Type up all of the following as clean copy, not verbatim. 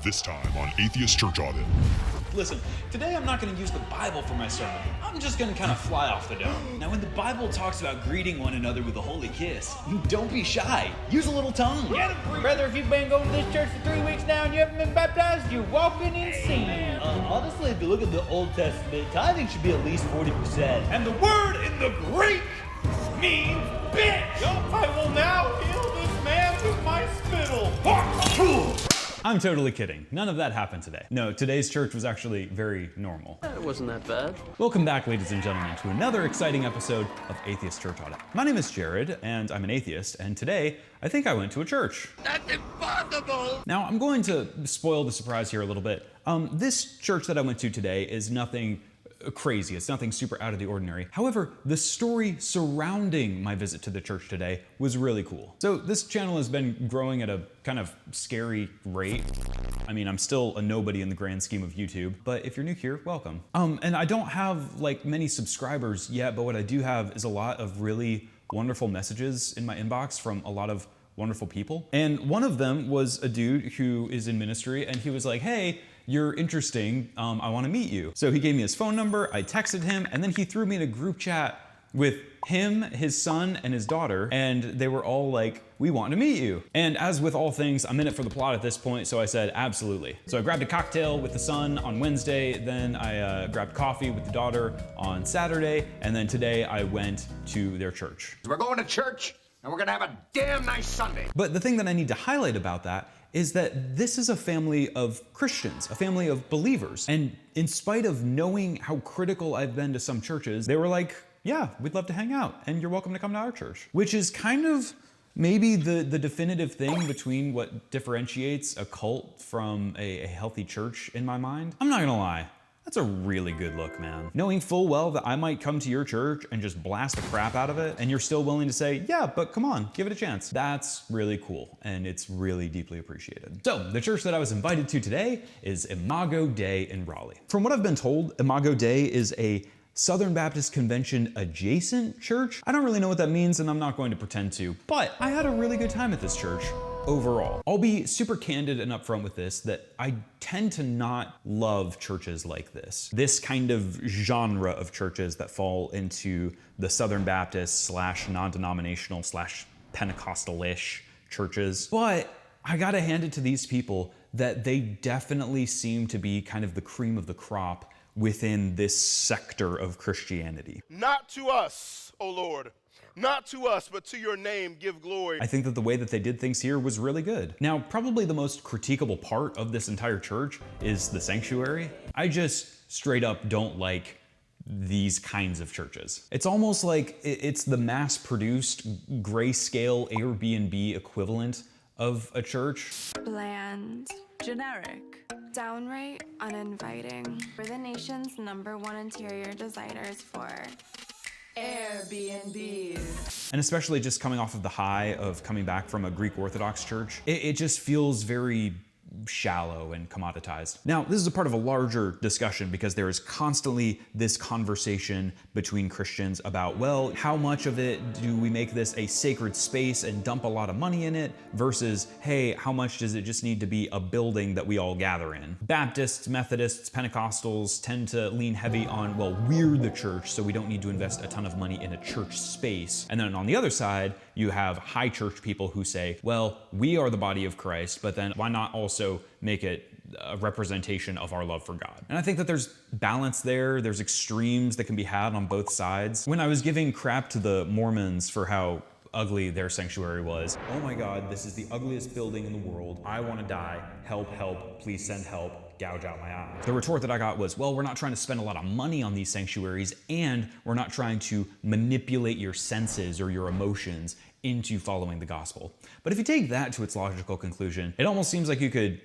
This time on Atheist Church Audit. Listen, today I'm not going to use the Bible for my sermon. I'm just going to kind of fly off the dome. Now, when the Bible talks about greeting one another with a holy kiss, don't be shy. Use a little tongue. Brother, if you've been going to this church for 3 weeks now and you haven't been baptized, you're walking in sin. Honestly, if you look at the Old Testament, tithing should be at least 40%. And the word in the Greek means bitch. I will now heal this man with my spittle. I'm totally kidding. None of that happened today. No, today's church was actually very normal. It wasn't that bad. Welcome back, ladies and gentlemen, to another exciting episode of Atheist Church Audit. My name is Jared, and I'm an atheist, and today, I think I went to a church. That's impossible! Now, I'm going to spoil the surprise here a little bit. This church that I went to today is nothing crazy. It's nothing super out of the ordinary. However, the story surrounding my visit to the church today was really cool. So this channel has been growing at a kind of scary rate. I mean, I'm still a nobody in the grand scheme of YouTube, but if you're new here, welcome. And I don't have like many subscribers yet, but what I do have is a lot of really wonderful messages in my inbox from a lot of wonderful people. And one of them was a dude who is in ministry, and he was like, hey, you're interesting, I wanna meet you. So he gave me his phone number, I texted him, and then he threw me in a group chat with him, his son, and his daughter, and they were all like, we want to meet you. And as with all things, I'm in it for the plot at this point, so I said, absolutely. So I grabbed a cocktail with the son on Wednesday, then I grabbed coffee with the daughter on Saturday, and then today I went to their church. We're going to church, and we're gonna have a damn nice Sunday. But the thing that I need to highlight about that is that this is a family of Christians, a family of believers. And in spite of knowing how critical I've been to some churches, they were like, yeah, we'd love to hang out, and you're welcome to come to our church. Which is kind of maybe the definitive thing between what differentiates a cult from a healthy church in my mind. I'm not gonna lie. That's a really good look, man. Knowing full well that I might come to your church and just blast the crap out of it, and you're still willing to say, yeah, but come on, give it a chance. That's really cool, and it's really deeply appreciated. So, the church that I was invited to today is Imago Dei in Raleigh. From what I've been told, Imago Dei is a Southern Baptist Convention adjacent church. I don't really know what that means, and I'm not going to pretend to, but I had a really good time at this church overall. I'll be super candid and upfront with this, that I tend to not love churches like this. This kind of genre of churches that fall into the Southern Baptist slash non-denominational slash Pentecostal-ish churches. But I gotta hand it to these people that they definitely seem to be kind of the cream of the crop within this sector of Christianity. Not to us, O Lord. Not to us, but to your name give glory. I think that the way that they did things here was really good. Now, probably the most critiquable part of this entire church is the sanctuary. I just straight up don't like these kinds of churches. It's almost like it's the mass-produced grayscale Airbnb equivalent of a church. Bland. Generic. Downright uninviting. We're the nation's #1 interior designers for Airbnbs. And especially just coming off of the high of coming back from a Greek Orthodox church, it just feels very shallow and commoditized. Now, this is a part of a larger discussion because there is constantly this conversation between Christians about, well, how much of it do we make this a sacred space and dump a lot of money in it versus, hey, how much does it just need to be a building that we all gather in? Baptists, Methodists, Pentecostals tend to lean heavy on, well, we're the church, so we don't need to invest a ton of money in a church space. And then on the other side, you have high church people who say, well, we are the body of Christ, but then why not also make it a representation of our love for God? And I think that there's balance there. There's extremes that can be had on both sides. When I was giving crap to the Mormons for how ugly their sanctuary was, oh my God, this is the ugliest building in the world. I want to die. Help, help, please send help. Gouge out my eyes. The retort that I got was, well, we're not trying to spend a lot of money on these sanctuaries, and we're not trying to manipulate your senses or your emotions into following the gospel. But if you take that to its logical conclusion, it almost seems like you could,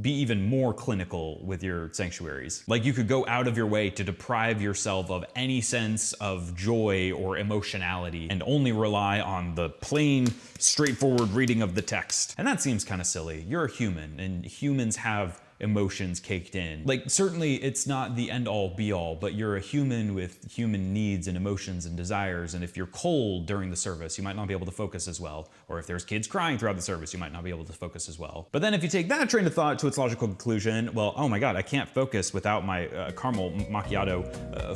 be even more clinical with your sanctuaries. Like you could go out of your way to deprive yourself of any sense of joy or emotionality and only rely on the plain, straightforward reading of the text. And that seems kind of silly. You're a human, and humans have emotions caked in. Like, certainly it's not the end all be all, but you're a human with human needs and emotions and desires, and if you're cold during the service, you might not be able to focus as well. Or if there's kids crying throughout the service, you might not be able to focus as well. But then if you take that train of thought to its logical conclusion, well, oh my god, I can't focus without my caramel macchiato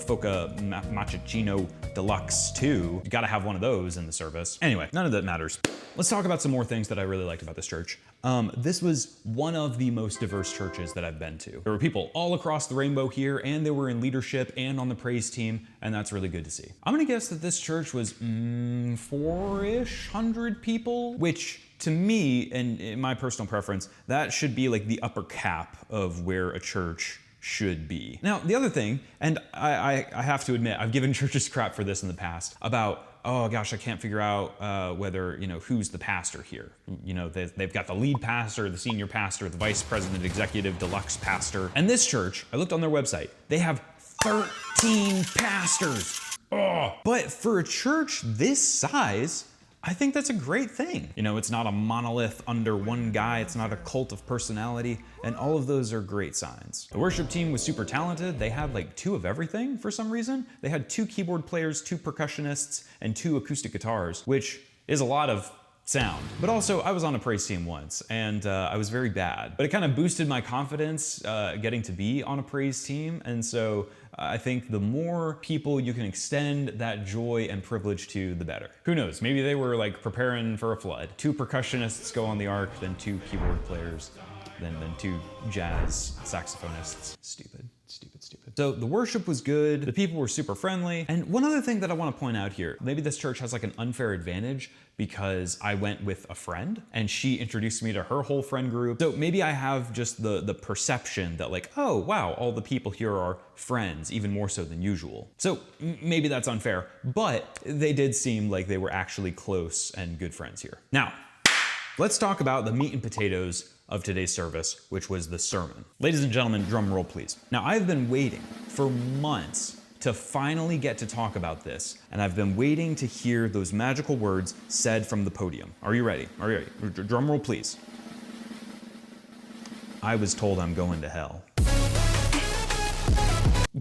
Foca Macchiato Deluxe too. You gotta have one of those in the service. Anyway, none of that matters. Let's talk about some more things that I really liked about this church. This was one of the most diverse churches that I've been to. There were people all across the rainbow here, and they were in leadership and on the praise team, and that's really good to see. I'm gonna guess that this church was 400 people, which to me, and in my personal preference, that should be like the upper cap of where a church should be. Now, the other thing, and I have to admit, I've given churches crap for this in the past, about, oh gosh, I can't figure out whether, who's the pastor here. They've got the lead pastor, the senior pastor, the vice president, executive, deluxe pastor. And this church, I looked on their website, they have 13 pastors. Oh. But for a church this size, I think that's a great thing. It's not a monolith under one guy, it's not a cult of personality, and all of those are great signs. The worship team was super talented. They had like 2 of everything for some reason. They had 2 keyboard players, 2 percussionists, and 2 acoustic guitars, which is a lot of sound. But also, I was on a praise team once, and I was very bad. But it kind of boosted my confidence getting to be on a praise team, and so I think the more people you can extend that joy and privilege to, the better. Who knows, maybe they were like preparing for a flood. 2 percussionists go on the ark, then 2 keyboard players, then 2 jazz saxophonists. Stupid. So the worship was good, the people were super friendly, and one other thing that I want to point out here, maybe this church has like an unfair advantage because I went with a friend and she introduced me to her whole friend group. So maybe I have just the perception that like, oh wow, all the people here are friends, even more so than usual. So maybe that's unfair, but they did seem like they were actually close and good friends here. Now, let's talk about the meat and potatoes of today's service, which was the sermon. Ladies and gentlemen, drum roll please. Now, I've been waiting for months to finally get to talk about this, and I've been waiting to hear those magical words said from the podium. Are you ready? Are you ready? Drum roll please. I was told I'm going to hell.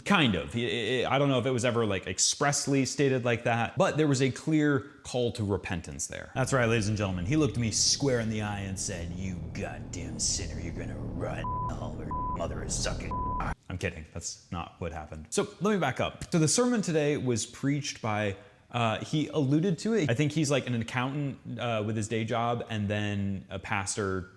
Kind of. I don't know if it was ever like expressly stated like that, but there was a clear call to repentance there. That's right, ladies and gentlemen. He looked me square in the eye and said, "You goddamn sinner, you're gonna rot in hell where your mother is sucking." I'm kidding. That's not what happened. So let me back up. So the sermon today was preached by, he alluded to it. I think he's like an accountant with his day job and then a pastor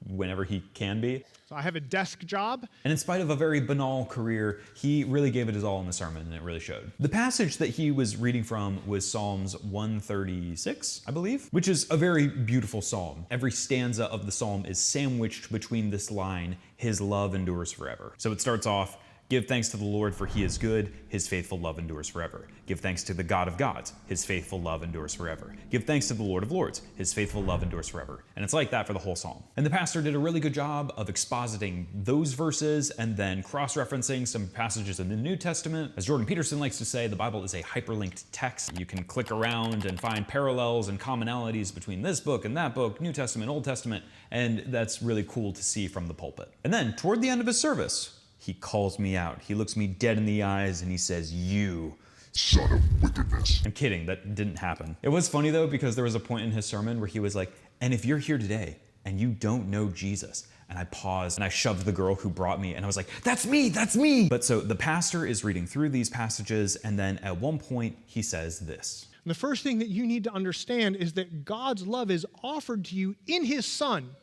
whenever he can be. So I have a desk job. And in spite of a very banal career, he really gave it his all in the sermon, and it really showed. The passage that he was reading from was Psalms 136, I believe, which is a very beautiful psalm. Every stanza of the psalm is sandwiched between this line, "His love endures forever." So it starts off, "Give thanks to the Lord, for he is good. His faithful love endures forever. Give thanks to the God of gods. His faithful love endures forever. Give thanks to the Lord of lords. His faithful love endures forever." And it's like that for the whole psalm. And the pastor did a really good job of expositing those verses and then cross-referencing some passages in the New Testament. As Jordan Peterson likes to say, the Bible is a hyperlinked text. You can click around and find parallels and commonalities between this book and that book, New Testament, Old Testament, and that's really cool to see from the pulpit. And then, toward the end of his service, he calls me out. He looks me dead in the eyes and he says, "You son of wickedness." I'm kidding, that didn't happen. It was funny though, because there was a point in his sermon where he was like, "And if you're here today and you don't know Jesus," and I paused and I shoved the girl who brought me and I was like, "That's me, that's me." But so the pastor is reading through these passages and then at one point he says this. The first thing that you need to understand is that God's love is offered to you in his Son.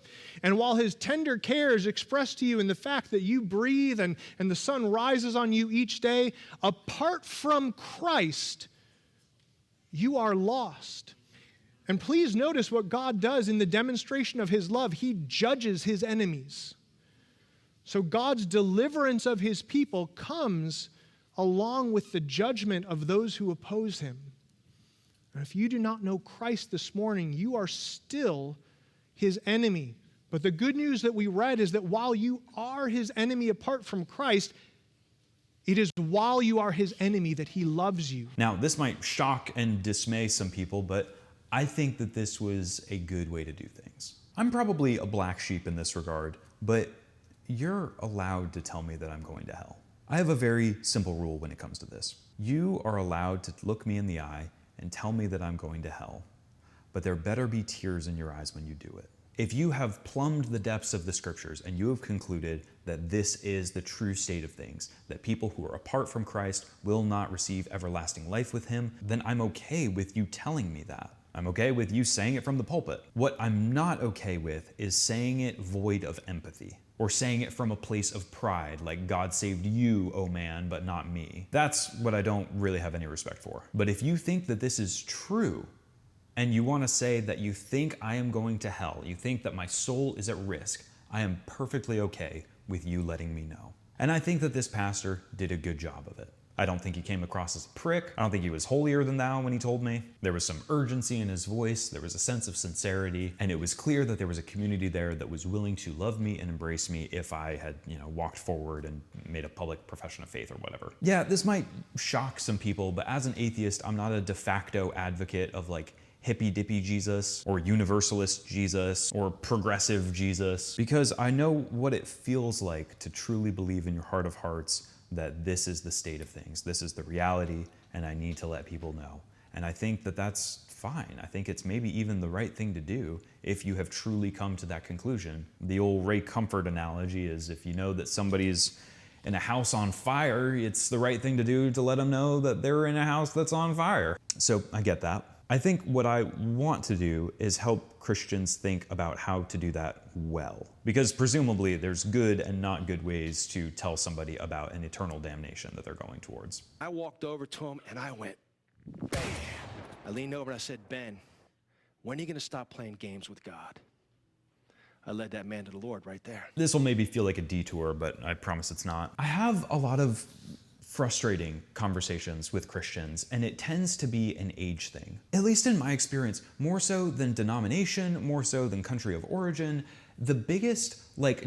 And while his tender care is expressed to you in the fact that you breathe and the sun rises on you each day, apart from Christ, you are lost. And please notice what God does in the demonstration of his love. He judges his enemies. So God's deliverance of his people comes along with the judgment of those who oppose him. And if you do not know Christ this morning, you are still his enemy. But the good news that we read is that while you are his enemy apart from Christ, it is while you are his enemy that he loves you. Now, this might shock and dismay some people, but I think that this was a good way to do things. I'm probably a black sheep in this regard, but you're allowed to tell me that I'm going to hell. I have a very simple rule when it comes to this. You are allowed to look me in the eye and tell me that I'm going to hell, but there better be tears in your eyes when you do it. If you have plumbed the depths of the scriptures and you have concluded that this is the true state of things, that people who are apart from Christ will not receive everlasting life with him, then I'm okay with you telling me that. I'm okay with you saying it from the pulpit. What I'm not okay with is saying it void of empathy, or saying it from a place of pride, like God saved you, oh man, but not me. That's what I don't really have any respect for. But if you think that this is true, and you want to say that you think I am going to hell, you think that my soul is at risk, I am perfectly okay with you letting me know. And I think that this pastor did a good job of it. I don't think he came across as a prick. I don't think he was holier than thou when he told me. There was some urgency in his voice, there was a sense of sincerity, and it was clear that there was a community there that was willing to love me and embrace me if I had, walked forward and made a public profession of faith or whatever. Yeah, this might shock some people, but as an atheist, I'm not a de facto advocate of hippy-dippy Jesus or universalist Jesus or progressive Jesus, because I know what it feels like to truly believe in your heart of hearts that this is the state of things, this is the reality, and I need to let people know. And I think that that's fine. I think it's maybe even the right thing to do if you have truly come to that conclusion. The old Ray Comfort analogy is if you know that somebody's in a house on fire, it's the right thing to do to let them know that they're in a house that's on fire. So I get that. I think what I want to do is help Christians think about how to do that well. Because presumably there's good and not good ways to tell somebody about an eternal damnation that they're going towards. I walked over to him and I went, bam. I leaned over and I said, Ben, when are you going to stop playing games with God? I led that man to the Lord right there. This will maybe feel like a detour, but I promise it's not. I have a lot of frustrating conversations with Christians, and it tends to be an age thing. At least in my experience, more so than denomination, more so than country of origin, the biggest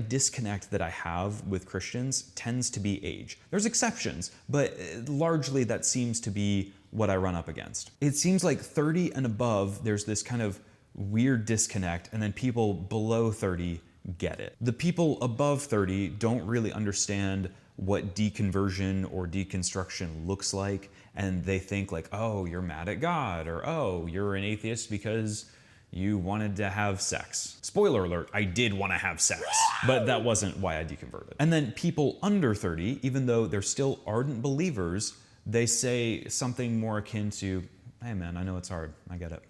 disconnect that I have with Christians tends to be age. There's exceptions, but largely that seems to be what I run up against. It seems like 30 and above, there's this kind of weird disconnect, and then people below 30 get it. The people above 30 don't really understand what deconversion or deconstruction looks like, and they think oh, you're mad at God, or oh, you're an atheist because you wanted to have sex. Spoiler alert, I did want to have sex, but that wasn't why I deconverted. And then people under 30, even though they're still ardent believers, they say something more akin to, hey man, I know it's hard, I get it.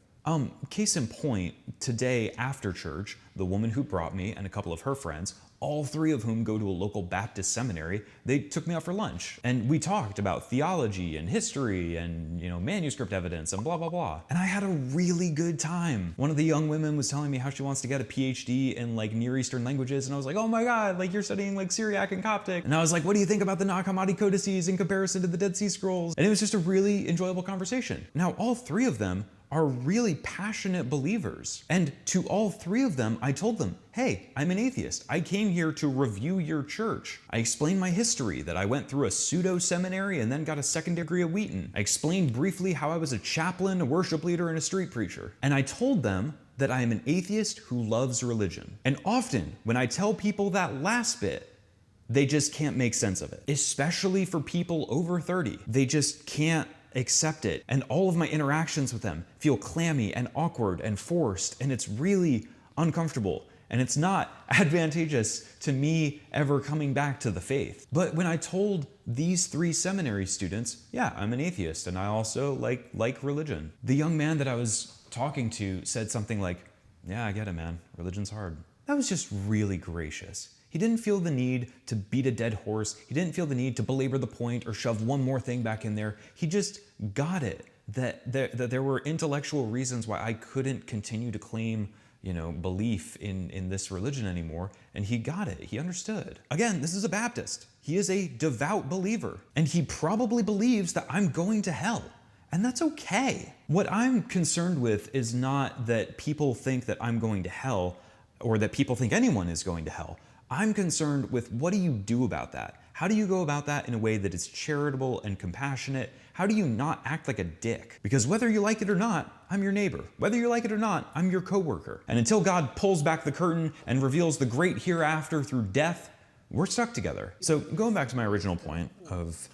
Case in point, today after church, the woman who brought me and a couple of her friends, all three of whom go to a local Baptist seminary, they took me out for lunch. And we talked about theology and history and, manuscript evidence and blah, blah, blah. And I had a really good time. One of the young women was telling me how she wants to get a PhD in Near Eastern languages. And I was like, oh my God, you're studying Syriac and Coptic. And I was like, what do you think about the Nag Hammadi codices in comparison to the Dead Sea Scrolls? And it was just a really enjoyable conversation. Now, all three of them are really passionate believers. And to all three of them, I told them, hey, I'm an atheist. I came here to review your church. I explained my history, that I went through a pseudo seminary and then got a second degree at Wheaton. I explained briefly how I was a chaplain, a worship leader, and a street preacher. And I told them that I am an atheist who loves religion. And often, when I tell people that last bit, they just can't make sense of it, especially for people over 30. They just can't accept it. And all of my interactions with them feel clammy and awkward and forced, and it's really uncomfortable. And it's not advantageous to me ever coming back to the faith. But when I told these three seminary students, yeah, I'm an atheist and I also like religion, the young man that I was talking to said something like, yeah, I get it, man. Religion's hard. That was just really gracious. He didn't feel the need to beat a dead horse. He didn't feel the need to belabor the point or shove one more thing back in there. He just got it, that there were intellectual reasons why I couldn't continue to claim, belief in this religion anymore. And he got it. He understood. Again, this is a Baptist. He is a devout believer. And he probably believes that I'm going to hell. And that's okay. What I'm concerned with is not that people think that I'm going to hell or that people think anyone is going to hell. I'm concerned with what do you do about that? How do you go about that in a way that is charitable and compassionate? How do you not act like a dick? Because whether you like it or not, I'm your neighbor. Whether you like it or not, I'm your coworker. And until God pulls back the curtain and reveals the great hereafter through death, we're stuck together. So going back to my original point of,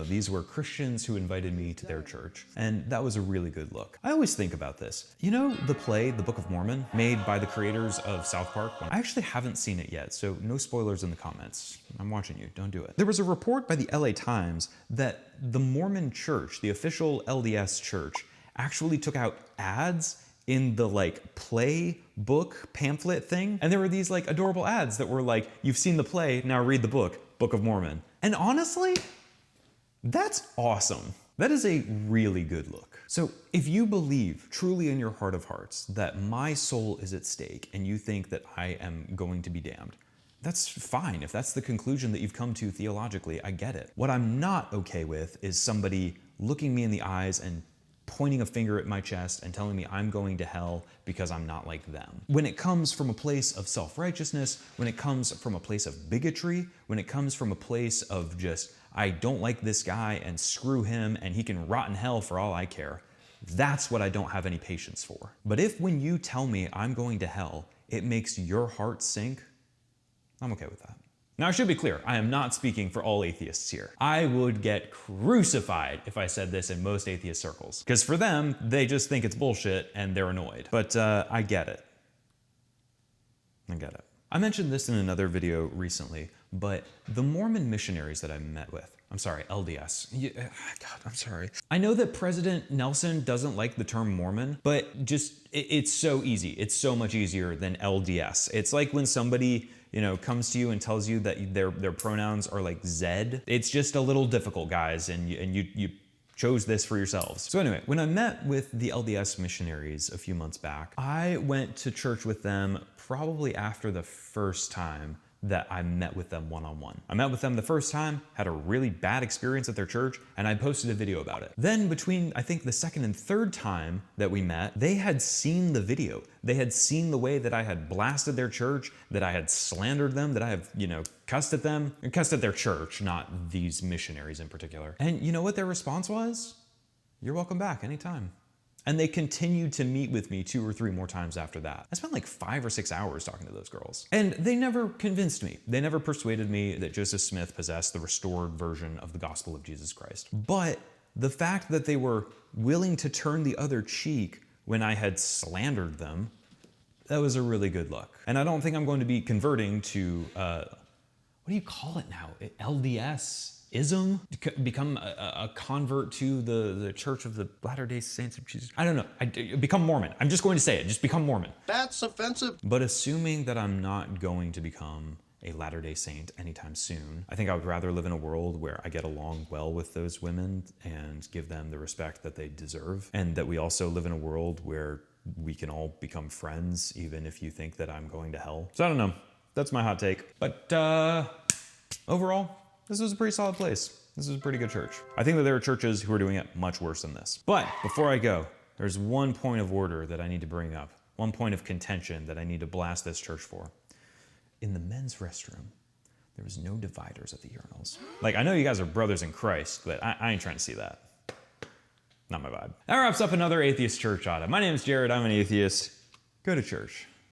these were Christians who invited me to their church, and that was a really good look. I always think about this. The play, The Book of Mormon, made by the creators of South Park? I actually haven't seen it yet, so no spoilers in the comments. I'm watching you, don't do it. There was a report by the LA Times that the Mormon church, the official LDS church, actually took out ads in the play book pamphlet thing. And there were these adorable ads that were like, you've seen the play, now read the book, Book of Mormon. And honestly, that's awesome. That is a really good look. So if you believe truly in your heart of hearts that my soul is at stake and you think that I am going to be damned, that's fine. If that's the conclusion that you've come to theologically, I get it. What I'm not okay with is somebody looking me in the eyes and pointing a finger at my chest and telling me I'm going to hell because I'm not like them. When it comes from a place of self-righteousness, when it comes from a place of bigotry, when it comes from a place of just, I don't like this guy and screw him and he can rot in hell for all I care, that's what I don't have any patience for. But if when you tell me I'm going to hell, it makes your heart sink, I'm okay with that. Now, I should be clear, I am not speaking for all atheists here. I would get crucified if I said this in most atheist circles, because for them, they just think it's bullshit and they're annoyed. But I get it. I get it. I mentioned this in another video recently, but the Mormon missionaries that I met with, I'm sorry, LDS. God, I'm sorry. I know that President Nelson doesn't like the term Mormon, but it's so easy. It's so much easier than LDS. It's like when somebody, comes to you and tells you that their pronouns are like Zed. It's just a little difficult, guys, and you chose this for yourselves. So anyway, when I met with the LDS missionaries a few months back, I went to church with them probably after the first time that I met with them one-on-one. I met with them the first time, had a really bad experience at their church, and I posted a video about it. Then between, I think, the second and third time that we met, they had seen the video. They had seen the way that I had blasted their church, that I had slandered them, that I have, cussed at them, and cussed at their church, not these missionaries in particular. And you know what their response was? You're welcome back anytime. And they continued to meet with me 2 or 3 more times after that. I spent 5 or 6 hours talking to those girls. And they never convinced me. They never persuaded me that Joseph Smith possessed the restored version of the gospel of Jesus Christ. But the fact that they were willing to turn the other cheek when I had slandered them, that was a really good look. And I don't think I'm going to be converting to, what do you call it now? LDS-ism? Become a convert to the Church of the Latter-day Saints of Jesus? I don't know. Become Mormon. I'm just going to say it. Just become Mormon. That's offensive. But assuming that I'm not going to become a Latter-day Saint anytime soon, I think I would rather live in a world where I get along well with those women and give them the respect that they deserve, and that we also live in a world where we can all become friends, even if you think that I'm going to hell. So I don't know. That's my hot take. But overall, this was a pretty solid place. This is a pretty good church. I think that there are churches who are doing it much worse than this. But before I go, there's one point of order that I need to bring up. One point of contention that I need to blast this church for. In the men's restroom, there was no dividers at the urinals. I know you guys are brothers in Christ, but I ain't trying to see that. Not my vibe. That wraps up another Atheist Church Audit. My name is Jared. I'm an atheist. Go to church.